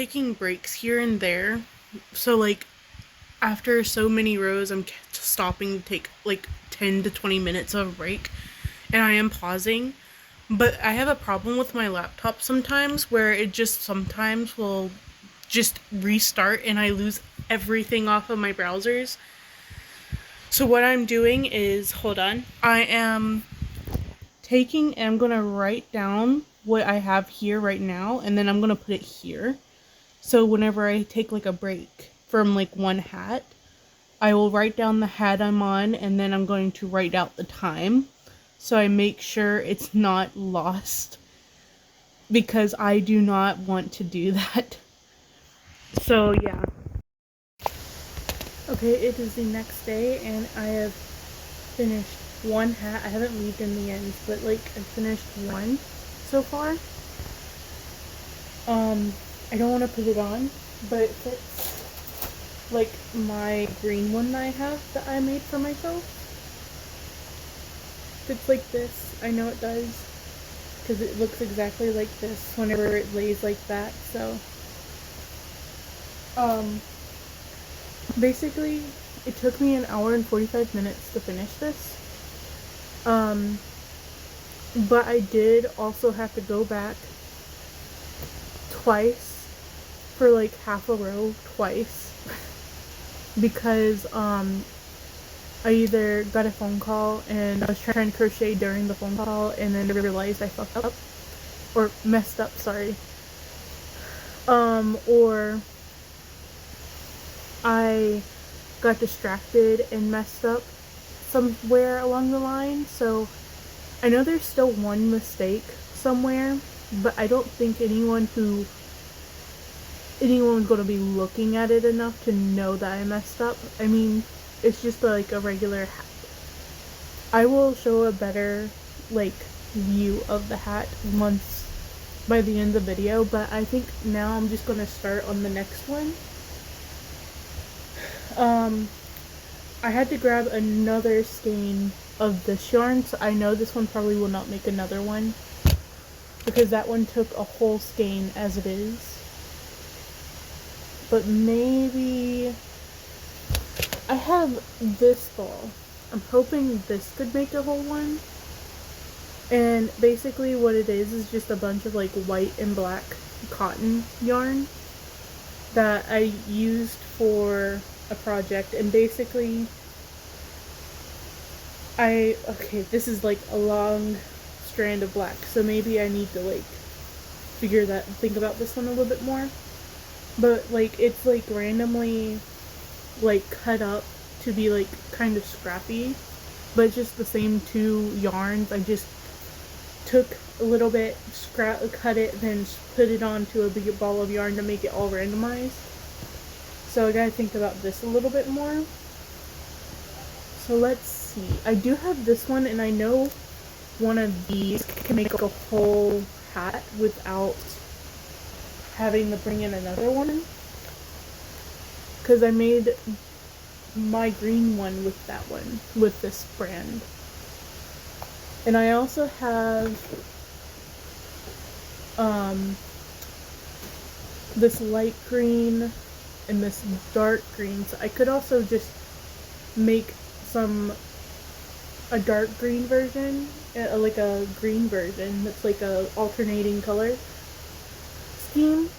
taking breaks here and there. So, like, after so many rows, I'm stopping to take like 10 to 20 minutes of a break, and I am pausing. But I have a problem with my laptop sometimes where it just sometimes will just restart and I lose everything off of my browsers. So, what I'm doing is, hold on, I am taking and I'm going to write down what I have here right now, and then I'm going to put it here. So whenever I take like a break from like one hat, I will write down the hat I'm on, and then I'm going to write out the time. So I make sure it's not lost, because I do not want to do that. So yeah. Okay, it is the next day and I have finished one hat. I haven't weaved in the ends, but like I finished one so far. I don't want to put it on, but it fits like my green one that I have that I made for myself. Fits like this. I know it does, because it looks exactly like this whenever it lays like that. So basically it took me an hour and 45 minutes to finish this. But I did also have to go back twice for like half a row twice because I either got a phone call and I was trying to crochet during the phone call, and then I realized I fucked up or messed up, sorry. Or I got distracted and messed up somewhere along the line. So I know there's still one mistake somewhere, but I don't think anyone's going to be looking at it enough to know that I messed up. I mean, it's just like a regular hat. I will show a better like view of the hat once by the end of the video, but I think now I'm just going to start on the next one. I had to grab another skein of this yarn, so I know this one probably will not make another one, because that one took a whole skein as it is. But maybe I have this ball. I'm hoping this could make a whole one. And basically what it is just a bunch of like white and black cotton yarn that I used for a project. And basically okay, this is like a long strand of black, so maybe I need to like think about this one a little bit more. But like it's like randomly like cut up to be like kind of scrappy, but just the same two yarns. I just took a little bit, cut it, then put it onto a big ball of yarn to make it all randomized. So I gotta think about this a little bit more. So let's see. I do have this one, and I know one of these can make a whole hat without having to bring in another one, because I made my green one with that one, with this brand. And I also have this light green and this dark green, so I could also just make a dark green version, like a green version that's like a alternating color scheme.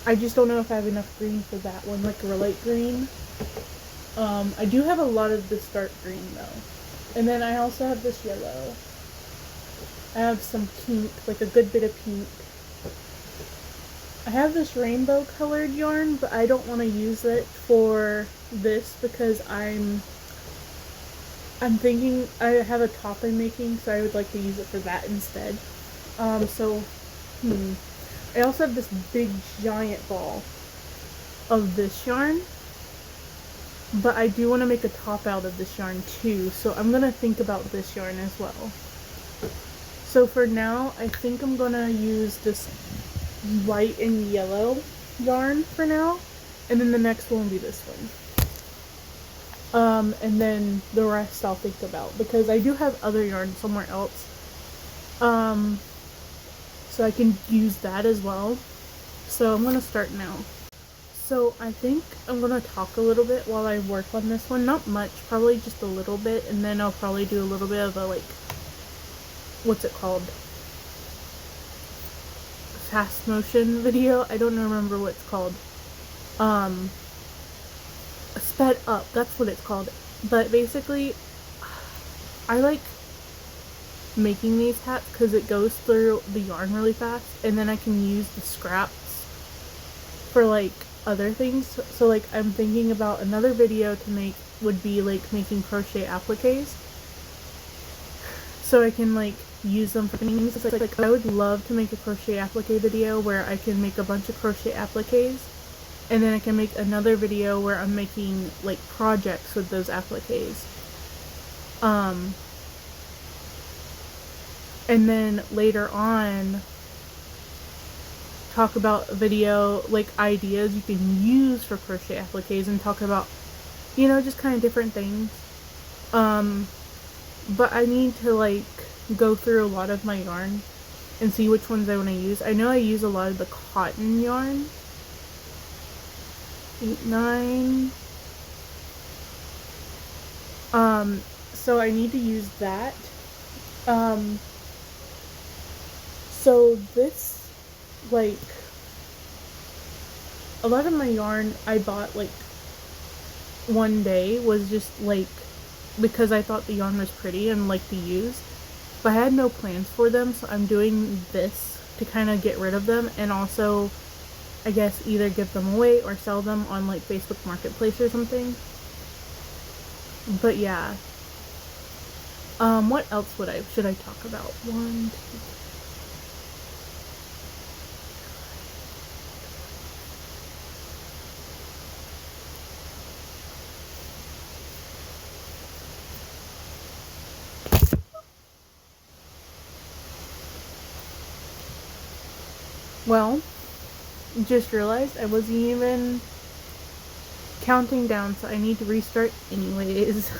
I just don't know if I have enough green for that one, like a light green. I do have a lot of this dark green though. And then I also have this yellow. I have some pink, like a good bit of pink. I have this rainbow colored yarn, but I don't want to use it for this because I'm thinking I have a top I'm making, so I would like to use it for that instead. I also have this big giant ball of this yarn, but I do want to make a top out of this yarn too, so I'm going to think about this yarn as well. So for now, I think I'm going to use this white and yellow yarn for now, and then the next one will be this one. And then the rest I'll think about, because I do have other yarn somewhere else. So I can use that as well. So I'm gonna start now. So I think I'm gonna talk a little bit while I work on this one. Not much, probably just a little bit, and then I'll probably do a little bit of a, like, what's it called? Fast motion video. I don't remember what it's called. Sped up, that's what it's called. But basically, I like making these hats because it goes through the yarn really fast, and then I can use the scraps for, like, other things. So like, I'm thinking about another video to make would be like making crochet appliques, so I can like use them for things. Like I would love to make a crochet applique video where I can make a bunch of crochet appliques, and then I can make another video where I'm making like projects with those appliques. And then later on talk about video, like, ideas you can use for crochet appliques, and talk about, you know, just kind of different things. But I need to, like, go through a lot of my yarn and see which ones I want to use. I know I use a lot of the cotton yarn. 8, 9. So I need to use that. So this, like, a lot of my yarn I bought, like, one day was just, like, because I thought the yarn was pretty and liked to use. But I had no plans for them, so I'm doing this to kind of get rid of them, and also, I guess, either give them away or sell them on, like, Facebook Marketplace or something. But yeah. What else should I talk about? 1, 2, 3. Well, just realized I wasn't even counting down, so I need to restart anyways.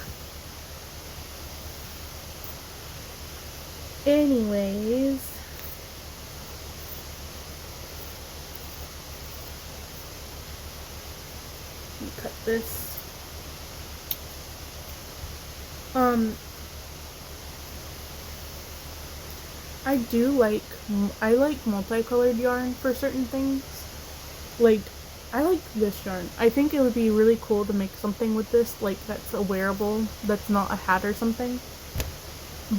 Let me cut this. I like multicolored yarn for certain things. Like, I like this yarn. I think it would be really cool to make something with this, like, that's a wearable, that's not a hat or something.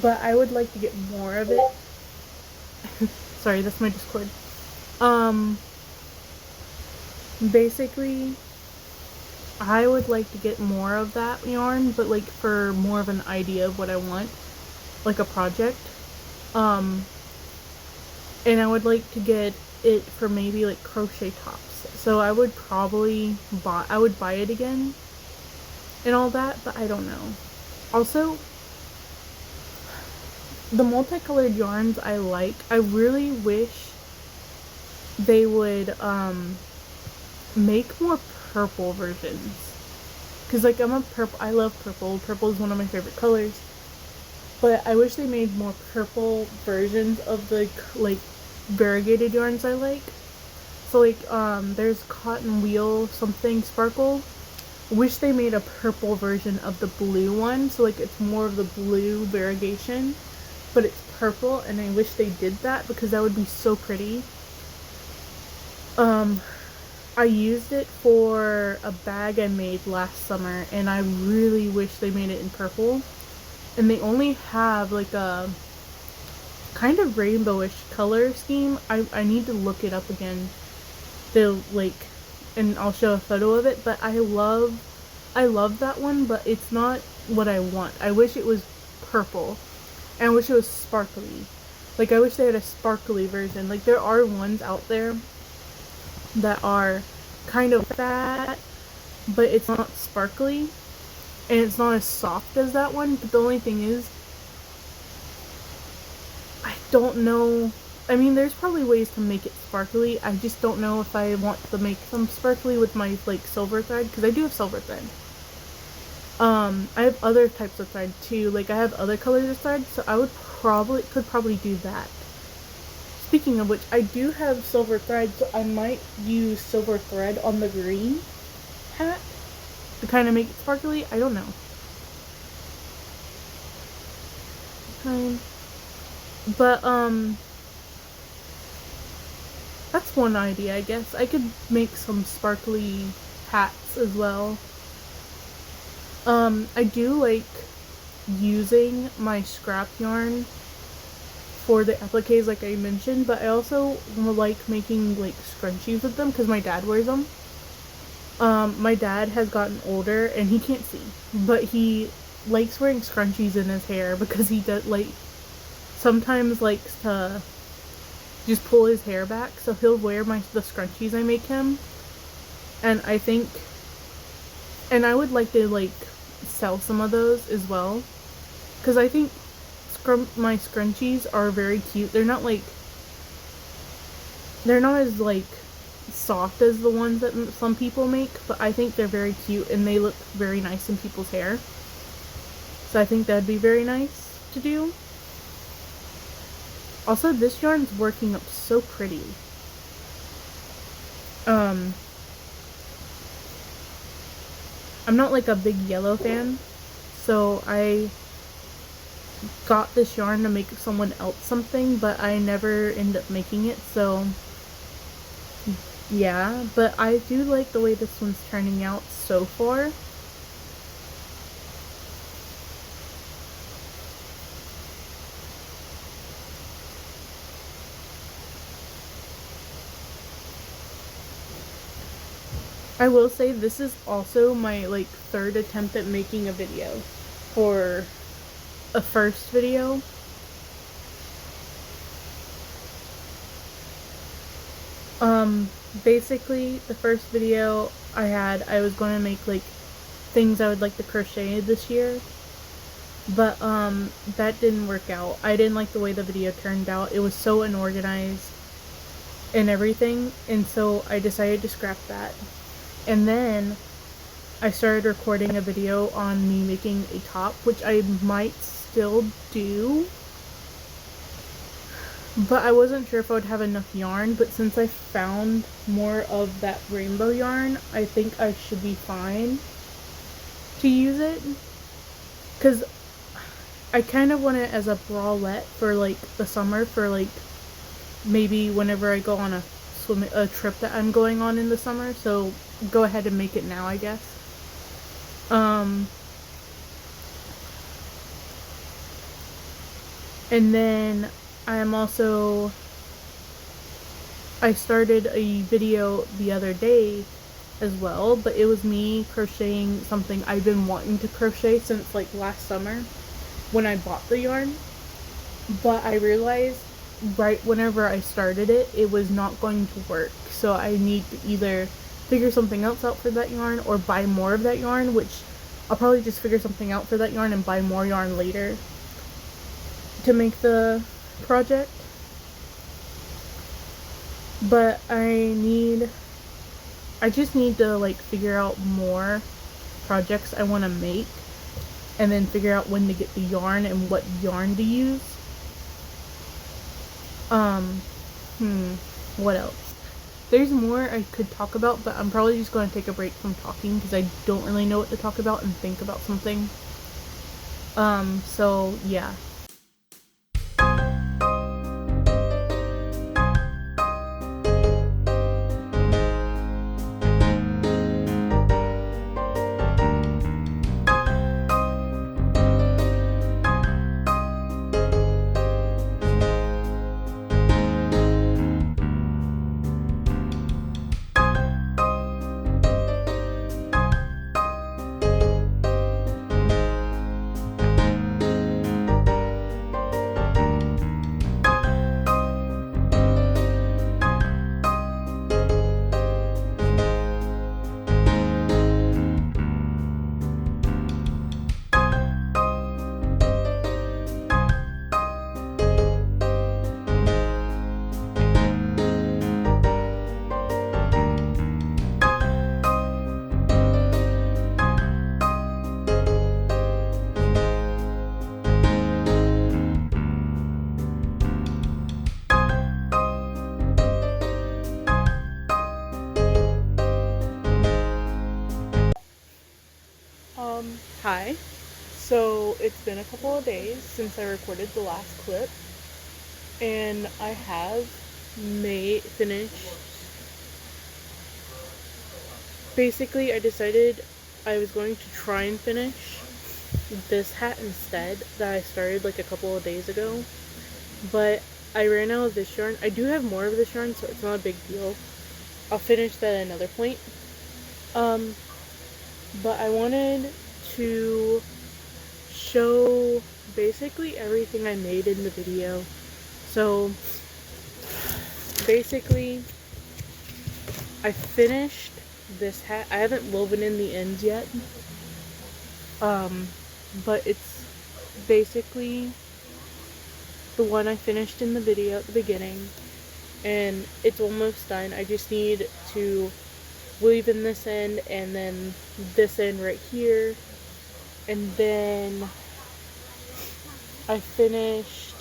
But I would like to get more of it. Sorry, that's my Discord. Basically, I would like to get more of that yarn, but, like, for more of an idea of what I want, like a project. And I would like to get it for maybe, like, crochet tops. So I would probably buy it again and all that, but I don't know. Also, the multicolored yarns I like. I really wish they would make more purple versions, because, like, I love purple. Purple is one of my favorite colors, but I wish they made more purple versions of the, like, variegated yarns I like. So, like, there's Cotton Wheel something sparkle. Wish they made a purple version of the blue one, so, like, it's more of the blue variegation, but it's purple, and I wish they did that because that would be so pretty. I used it for a bag I made last summer, and I really wish they made it in purple. And they only have, like, a kind of rainbowish color scheme. I need to look it up again. They'll, like, and I'll show a photo of it, but I love that one, but it's not what I want. I wish it was purple, and I wish it was sparkly. Like, I wish they had a sparkly version. Like, there are ones out there that are kind of fat, but it's not sparkly, and it's not as soft as that one. But the only thing is, I don't know. I mean, there's probably ways to make it sparkly. I just don't know if I want to make them sparkly with my, like, silver thread, because I do have silver thread. I have other types of thread too. Like, I have other colors of thread, so I could probably do that. Speaking of which, I do have silver thread, so I might use silver thread on the green hat to kind of make it sparkly. I don't know. But, that's one idea, I guess. I could make some sparkly hats as well. I do like using my scrap yarn for the appliques like I mentioned, but I also like making like scrunchies with them because my dad wears them. My dad has gotten older and he can't see, but he likes wearing scrunchies in his hair because he does like sometimes likes to just pull his hair back, so he'll wear the scrunchies I make him. And I think, and I would like to like sell some of those as well, because I think my scrunchies are very cute. They're not as like soft as the ones that some people make, but I think they're very cute and they look very nice in people's hair. So I think that'd be very nice to do. Also, this yarn's working up so pretty. I'm not like a big yellow fan, so I got this yarn to make someone else something, but I never end up making it, so yeah. But I do like the way this one's turning out so far. I will say this is also my like third attempt at making a video for a first video. Basically the first video I was going to make like things I would like to crochet this year, but that didn't work out. I didn't like the way the video turned out. It was so unorganized and everything, and so I decided to scrap that. And then I started recording a video on me making a top, which I might still do, but I wasn't sure if I would have enough yarn. But since I found more of that rainbow yarn, I think I should be fine to use it, because I kind of want it as a bralette for like the summer, for like maybe whenever I go on a trip that I'm going on in the summer. So go ahead and make it now, I guess. And then I started a video the other day as well, but it was me crocheting something I've been wanting to crochet since like last summer when I bought the yarn. But I realized right whenever I started it, it was not going to work. So I need to either figure something else out for that yarn or buy more of that yarn, which I'll probably just figure something out for that yarn and buy more yarn later to make the project. But I just need to like figure out more projects I want to make, and then figure out when to get the yarn and what yarn to use. What else? There's more I could talk about, but I'm probably just going to take a break from talking because I don't really know what to talk about and think about something. So yeah. Hi. So it's been a couple of days since I recorded the last clip, and I have finished. Basically, I decided I was going to try and finish this hat instead that I started like a couple of days ago, but I ran out of this yarn. I do have more of this yarn, so it's not a big deal. I'll finish that at another point. But I wanted to show basically everything I made in the video. So basically, I finished this hat. I haven't woven in the ends yet, but it's basically the one I finished in the video at the beginning, and it's almost done. I just need to weave in this end and then this end right here, and then I finished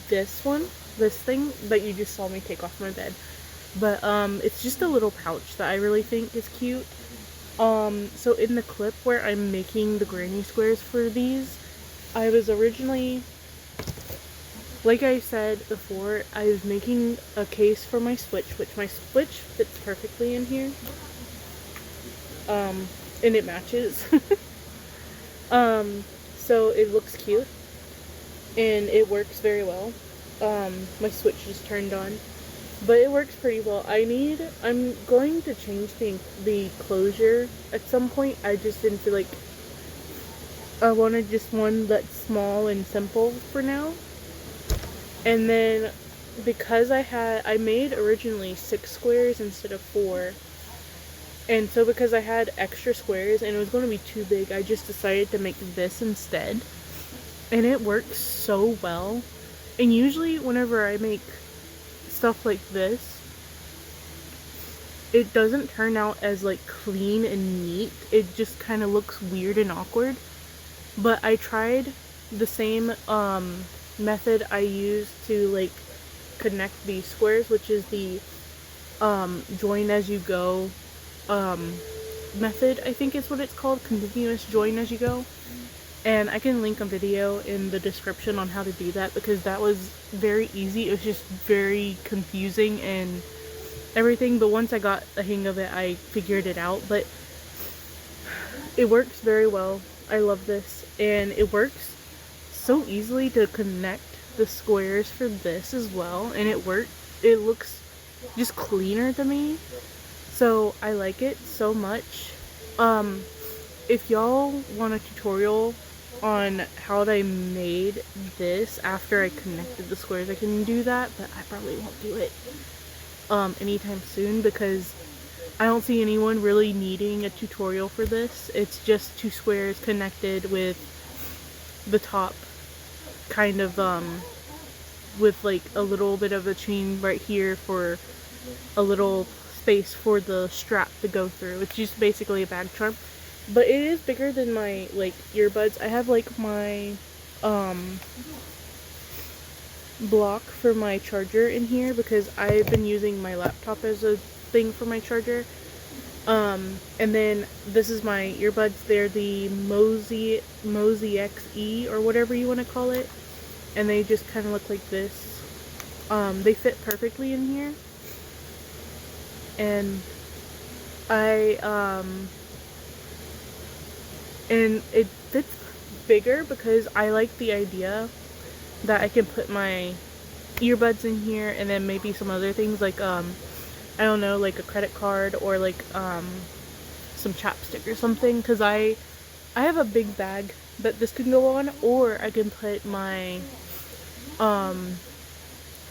this thing that you just saw me take off my bed. But it's just a little pouch that I really think is cute. So in the clip where I'm making the granny squares for these, I was originally, like I said before, I was making a case for my switch, which my switch fits perfectly in here. And it matches. So it looks cute, and it works very well. My switch just turned on, but it works pretty well. I'm going to change the closure at some point. I just didn't feel like I wanted just one that's small and simple for now. And then because I made originally 6 squares instead of 4. And so because I had extra squares and it was going to be too big, I just decided to make this instead. And it works so well. And usually whenever I make stuff like this, it doesn't turn out as like clean and neat. It just kind of looks weird and awkward. But I tried the same method I used to like connect these squares, which is the join as you go method, I think is what it's called, continuous join as you go. And I can link a video in the description on how to do that, because that was very easy. It was just very confusing and everything, but once I got the hang of it, I figured it out. But it works very well. I love this, and it works so easily to connect the squares for this as well, and it looks just cleaner to me. So I like it so much. If y'all want a tutorial on how I made this after I connected the squares, I can do that, but I probably won't do it anytime soon, because I don't see anyone really needing a tutorial for this. It's just 2 squares connected with the top kind of with like a little bit of a chain right here for a little space for the strap to go through. It's just basically a bag charm, but it is bigger than my like earbuds. I have like my block for my charger in here because I've been using my laptop as a thing for my charger. And then this is my earbuds. They're the Mozy XE or whatever you want to call it, and they just kind of look like this. They fit perfectly in here, and and it fits bigger because I like the idea that I can put my earbuds in here, and then maybe some other things like I don't know, like a credit card or like some chapstick or something, because I have a big bag that this can go on, or I can put my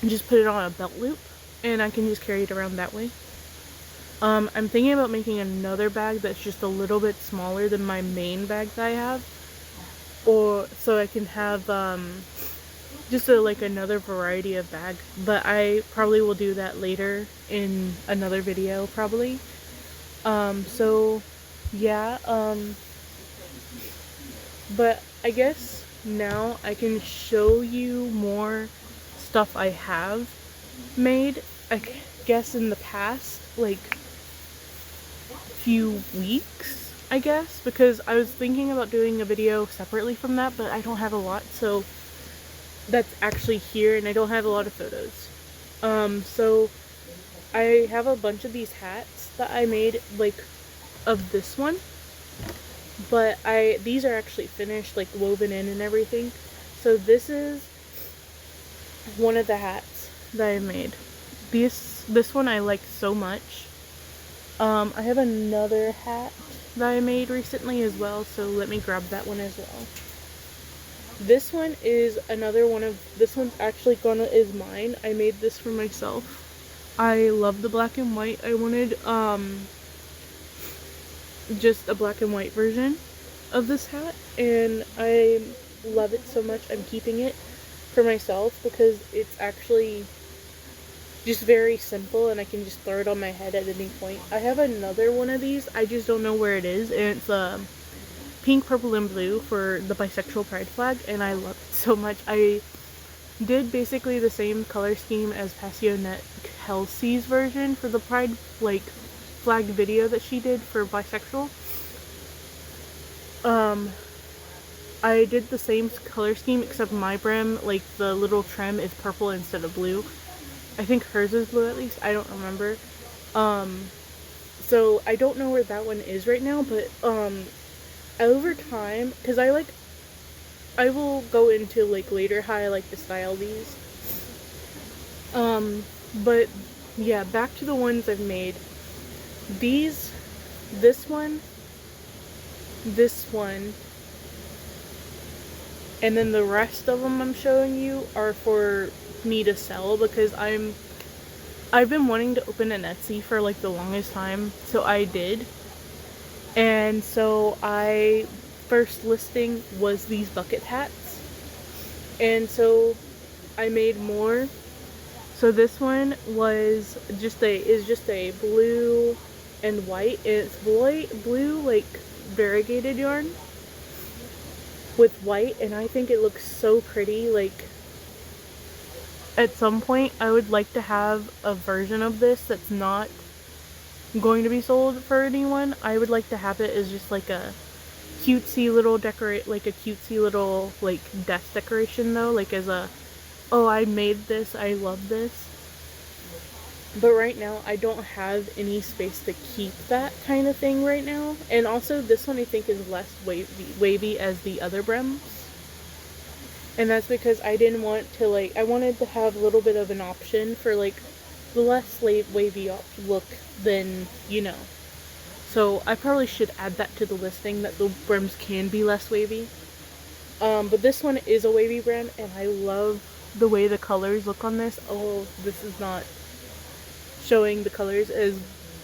just put it on a belt loop and I can just carry it around that way. I'm thinking about making another bag that's just a little bit smaller than my main bag that I have, or so I can have just like another variety of bag. But I probably will do that later in another video probably. So yeah, but I guess now I can show you more stuff I have made. I guess in the past, like few weeks, I guess, because I was thinking about doing a video separately from that, but I don't have a lot, so that's actually here, and I don't have a lot of photos. So I have a bunch of these hats that I made, like, of this one, but these are actually finished, like, woven in and everything. So this is one of the hats that I made. This one I like so much. I have another hat that I made recently as well, so let me grab that one as well. This one is another one of, this one's actually is mine. I made this for myself. I love the black and white. I wanted just a black and white version of this hat, and I love it so much. I'm keeping it for myself because it's actually just very simple, and I can just throw it on my head at any point. I have another one of these. I just don't know where it is, and it's pink, purple, and blue for the bisexual pride flag, and I love it so much. I did basically the same color scheme as Passionette Kelsey's version for the pride flag video that she did for bisexual. I did the same color scheme, except my brim, like the little trim, is purple instead of blue. I think hers is blue, at least. I don't remember. So I don't know where that one is right now, but over time, because I will go into later how I like to style these. But yeah, back to the ones I've made. This one, and then the rest of them I'm showing you are for me to sell, because I've been wanting to open an Etsy for the longest time, so I did. And so first listing was these bucket hats, and so I made more. So this one is just a blue and white, and it's blue variegated yarn with white, and I think it looks so pretty. At some point I would like to have a version of this that's not going to be sold for anyone. I would like to have it as just a cutesy little desk decoration, though, as a, oh, I made this, I love this. But right now I don't have any space to keep that kind of thing right now. And also this one I think is less wavy as the other brims. And that's because I didn't want to I wanted to have a little bit of an option for the less wavy look than, So I probably should add that to the listing, that the brims can be less wavy. But this one is a wavy brim, and I love the way the colors look on this. Oh, this is not showing the colors as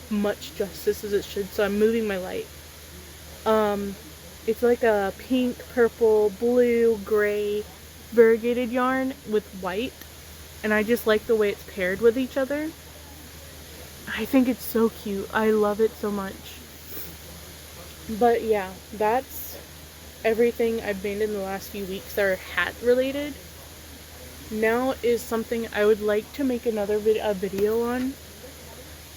much justice as it should, so I'm moving my light. It's like a pink, purple, blue, gray variegated yarn with white, and I just like the way it's paired with each other. I think it's so cute. I love it so much. But yeah, that's everything I've made in the last few weeks that are hat related. Now is something I would like to make another video on,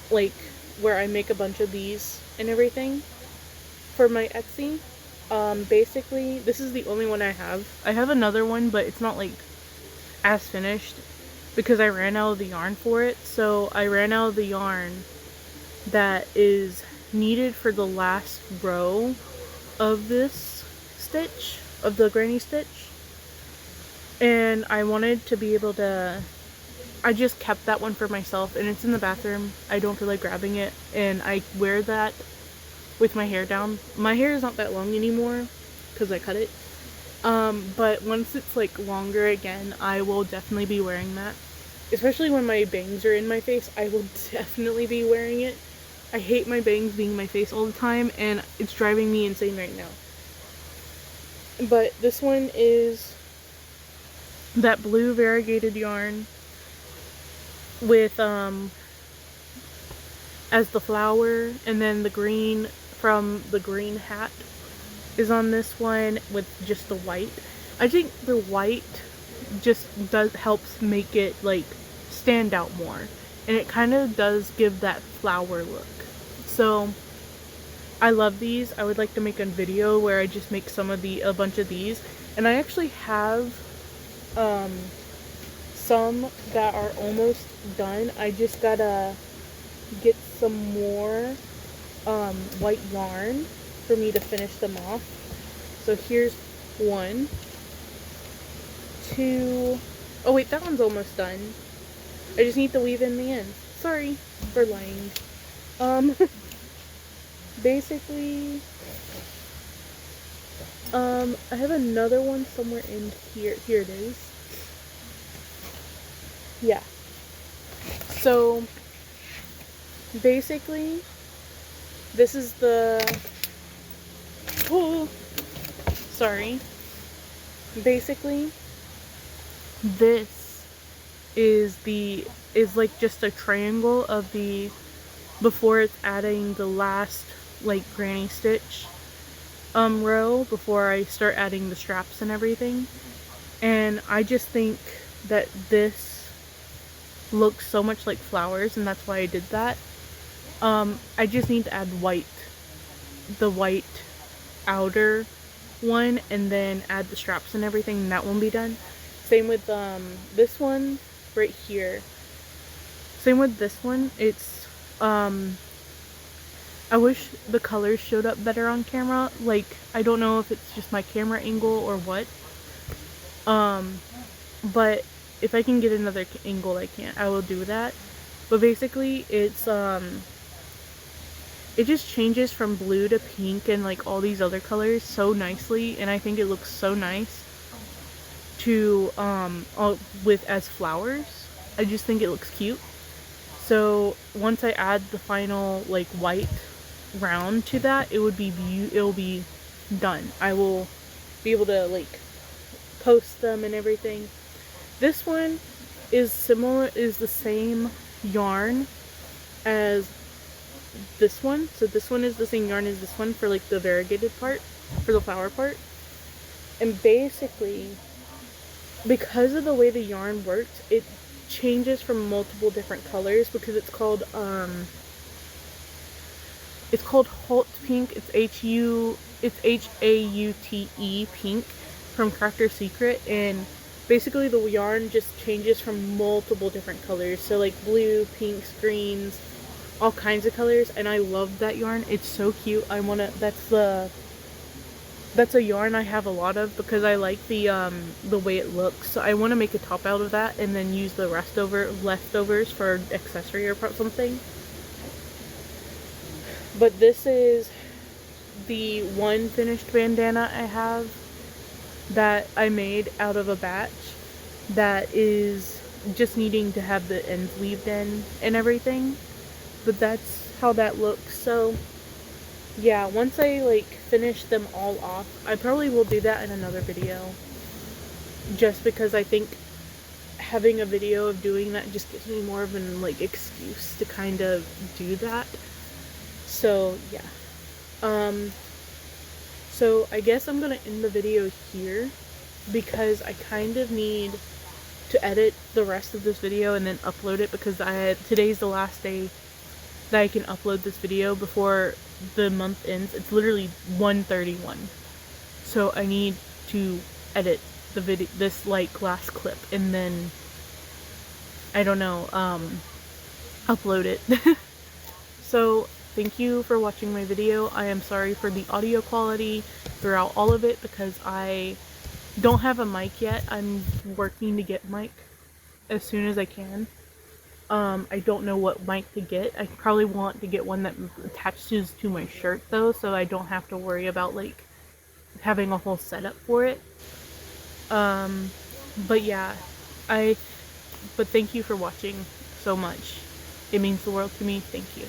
where I make a bunch of these and everything for my Etsy. Basically, this is the only one I have. I have another one, but it's not as finished because I ran out of the yarn for it. So I ran out of the yarn that is needed for the last row of this stitch, of the granny stitch. And I wanted to be able to, I just kept that one for myself, and it's in the bathroom. I don't feel like grabbing it, and I wear that with my hair down. My hair is not that long anymore because I cut it. But once it's longer again, I will definitely be wearing that. Especially when my bangs are in my face, I will definitely be wearing it. I hate my bangs being in my face all the time, and it's driving me insane right now. But this one is that blue variegated yarn with as the flower, and then the green from the green hat is on this one with just the white. I think the white just helps make it stand out more, and it kind of does give that flower look. So I love these. I would like to make a video where I just make a bunch of these. And I actually have some that are almost done. I just gotta get some more white yarn for me to finish them off. So here's one, two, oh wait, that one's almost done. I just need to weave in the end. Sorry for lying. Basically, I have another one somewhere in here. Here it is. Yeah. So, basically, this is the, oh, sorry. Basically, this is like just a triangle of the, before it's adding the last like granny stitch row before I start adding the straps and everything. And I just think that this looks so much like flowers, and that's why I did that. I just need to add the white outer one, and then add the straps and everything, and that won't be done. Same with this one right here. Same with this one. It's I wish the colors showed up better on camera. Like, I don't know if it's just my camera angle or what. But if I can get another angle, I will do that. But basically, it's it just changes from blue to pink and like all these other colors so nicely, and I think it looks so nice to with as flowers. I just think it looks cute. So once I add the final like white round to that, it will be done. I will be able to like post them and everything. This one is the same yarn as this one. So this one is the same yarn as this one for like the variegated part, for the flower part. And basically, because of the way the yarn works, it changes from multiple different colors because it's called Haute Pink. It's Haute pink from Crafter's Secret, and basically the yarn just changes from multiple different colors. So like blue, pinks, greens, all kinds of colors, and I love that yarn. It's so cute. That's a yarn I have a lot of because I like the way it looks. So I want to make a top out of that and then use the leftovers for accessory or something. But this is the one finished bandana I have that I made out of a batch that is just needing to have the ends weaved in and everything. But that's how that looks. So yeah, once I like finish them all off, I probably will do that in another video, just because I think having a video of doing that just gives me more of an like excuse to kind of do that. So yeah, so I guess I'm gonna end the video here because I kind of need to edit the rest of this video and then upload it, because today's the last day that I can upload this video before the month ends. It's literally 1:31, so I need to edit the video, this like last clip, and then I don't know, upload it. So thank you for watching my video. I am sorry for the audio quality throughout all of it because I don't have a mic yet. I'm working to get a mic as soon as I can. I don't know what mic to get. I probably want to get one that attaches to my shirt though, so I don't have to worry about like having a whole setup for it. But yeah, but thank you for watching so much. It means the world to me. Thank you.